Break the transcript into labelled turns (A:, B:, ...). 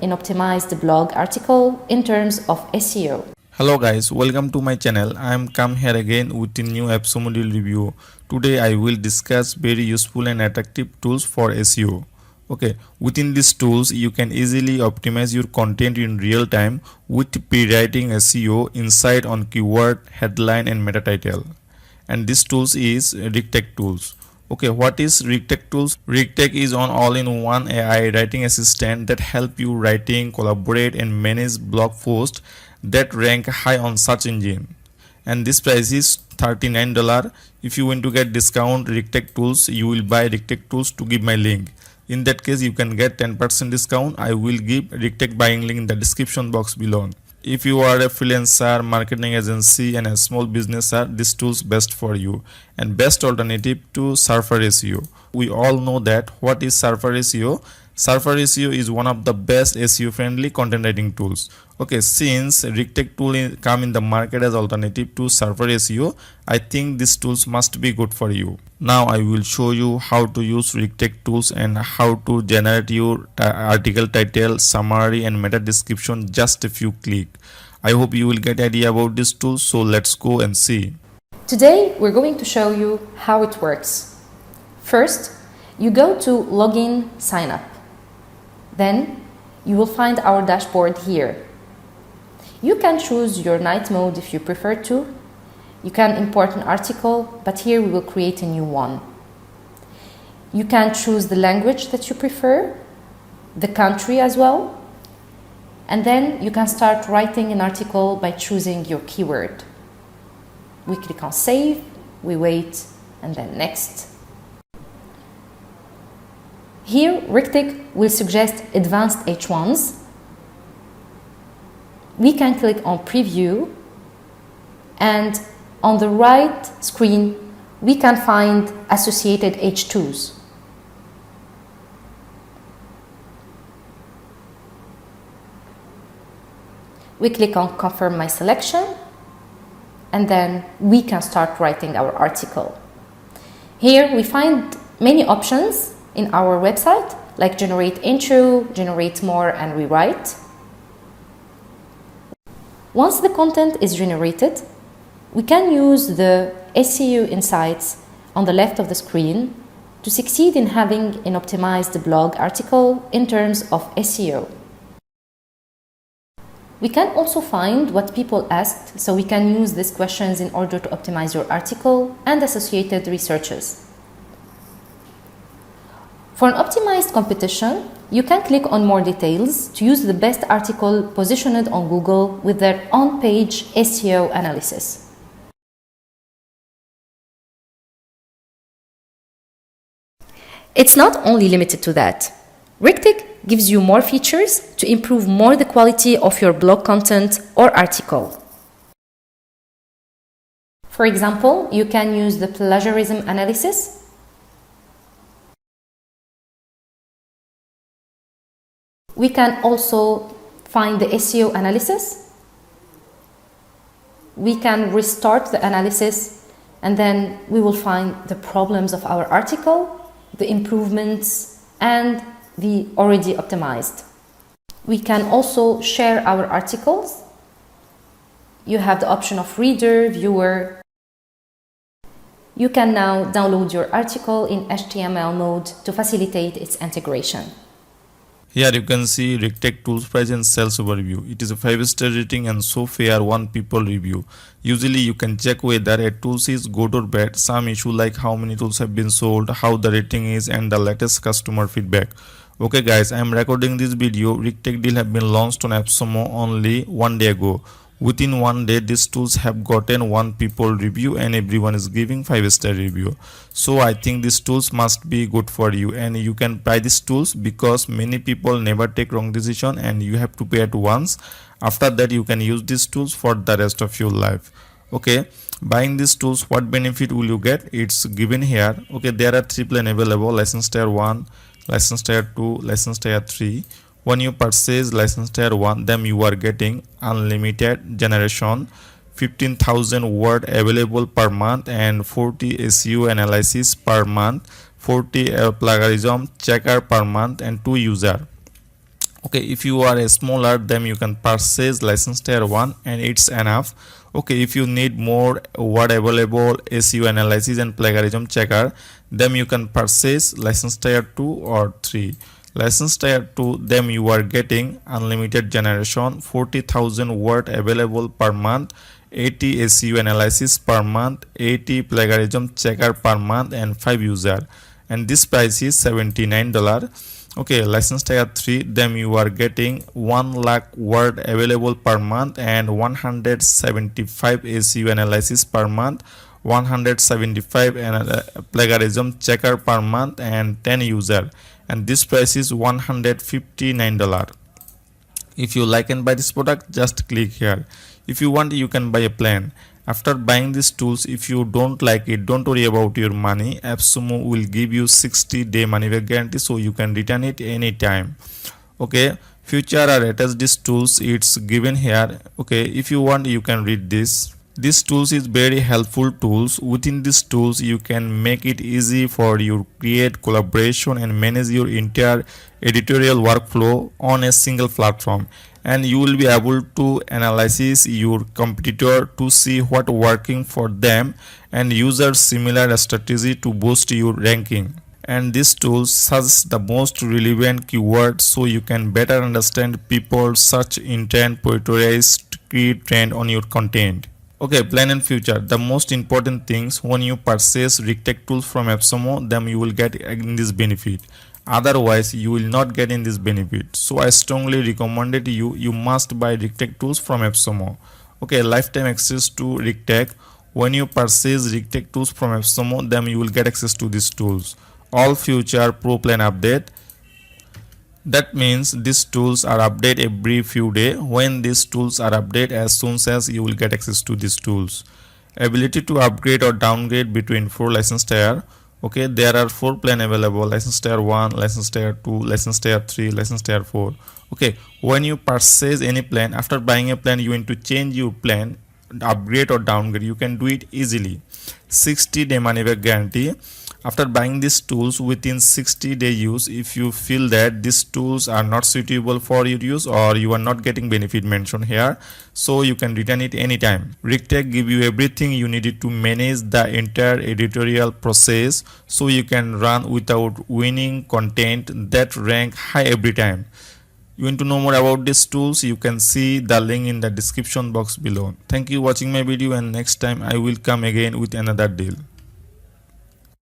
A: in optimized blog article in terms of SEO.
B: Hello guys, welcome to my channel. I am come here again with a new Appsumo module review. Today I will discuss very useful and attractive tools for SEO. Okay, within these tools you can easily optimize your content in real time with pre-writing SEO insight on keyword, headline and meta title. And this tools is Rektic tools. Okay, what is Rektic tools? Rektic is an all-in-one AI writing assistant that help you writing, collaborate and manage blog posts that rank high on search engine. And this price is $39. If you want to get discount Rektic tools, you will buy Rektic tools to give my link. In that case, you can get 10% discount. I will give Rektic buying link in the description box below. If you are a freelancer, marketing agency and a small business, this tool is best for you and best alternative to SurferSEO. We all know that what is SurferSEO. SurferSEO is one of the best SEO friendly content writing tools. Okay, since Rektic tool come in the market as alternative to SurferSEO, I think these tools must be good for you. Now I will show you how to use Rektic tools and how to generate your article title, summary and meta description just a few clicks. I hope you will get idea about this tool, so let's go and see.
A: Today we're going to show you how it works. First, you go to login sign up. Then you will find our dashboard here. You can choose your night mode if you prefer to. You can import an article, but here we will create a new one. You can choose the language that you prefer, the country as well, and then you can start writing an article by choosing your keyword. We click on save, we wait, and then next. Here, Rektic will suggest advanced H1s. We can click on preview, and on the right screen, we can find associated H2s. We click on confirm my selection, and then we can start writing our article. Here we find many options in our website, like generate intro, generate more, and rewrite. Once the content is generated, we can use the SEO insights on the left of the screen to succeed in having an optimized blog article in terms of SEO. We can also find what people asked, so we can use these questions in order to optimize your article and associated researches. For an optimized competition, you can click on more details to use the best article positioned on Google with their on-page SEO analysis. It's not only limited to that. Rektic gives you more features to improve more the quality of your blog content or article. For example, you can use the plagiarism analysis. We can also find the SEO analysis. We can restart the analysis, and then we will find the problems of our article, the improvements, and the already optimized. We can also share our articles. You have the option of reader, viewer. You can now download your article in HTML mode to facilitate its integration.
B: Here you can see Rektic tools price and sales overview. It is a 5-star rating and so far 1 people review. Usually you can check whether a tool is good or bad, some issue like how many tools have been sold, how the rating is and the latest customer feedback. Okay guys, I am recording this video. Rektic deal have been launched on Appsumo only 1 day ago. Within 1 day, these tools have gotten 1 people review and everyone is giving 5-star review. So I think these tools must be good for you and you can buy these tools because many people never take wrong decision and you have to pay at once. After that, you can use these tools for the rest of your life. Okay, buying these tools, what benefit will you get? It's given here. Okay, there are 3 plans available: license tier 1, license tier 2, license tier 3. When you purchase license tier 1, then you are getting unlimited generation, 15,000 word available per month and 40 SEO analysis per month, 40 plagiarism checker per month and 2 user. Okay, if you are a smaller, then you can purchase license tier 1 and it's enough. Okay, if you need more word available SEO analysis and plagiarism checker, then you can purchase license tier 2 or 3. License tier 2, then you are getting unlimited generation, 40,000 word available per month, 80 SEO analysis per month, 80 plagiarism checker per month, and 5 user. And this price is $79. Okay, license tier 3, then you are getting 1 lakh word available per month and 175 SEO analysis per month, 175 plagiarism checker per month, and 10 user. And this price is $159. If you like and buy this product, just click here. If you want, you can buy a plan. After buying these tools, if you don't like it, don't worry about your money. Appsumo will give you 60-day money back guarantee, so you can return it anytime. Okay, future or attach these tools, it's given here. Okay, if you want, you can read this. These tools is very helpful tools. Within these tools, you can make it easy for you create collaboration and manage your entire editorial workflow on a single platform. And you will be able to analyze your competitor to see what working for them and use a similar strategy to boost your ranking. And these tools search the most relevant keywords so you can better understand people's search intent, prioritize key trend on your content. Okay, plan and future. The most important things when you purchase Rektic tools from Appsumo, then you will get in this benefit. Otherwise, you will not get in this benefit. So I strongly recommended you must buy Rektic tools from Appsumo. Okay, lifetime access to Rektic. When you purchase Rektic tools from Appsumo, then you will get access to these tools. All future pro plan update. That means these tools are updated every few days. When these tools are updated, as soon as you will get access to these tools. Ability to upgrade or downgrade between 4 license tier. Okay, there are 4 plan available: license tier 1, license tier 2, license tier 3, license tier 4. Okay, when you purchase any plan, after buying a plan, you want to change your plan, upgrade or downgrade, you can do it easily. 60-day money back guarantee. After buying these tools, within 60-day use, if you feel that these tools are not suitable for your use or you are not getting benefit mentioned here, so you can return it anytime. Rektic give you everything you needed to manage the entire editorial process, so you can run without winning content that rank high every time. You want to know more about these tools, you can see the link in the description box below. Thank you for watching my video, and next time I will come again with another deal.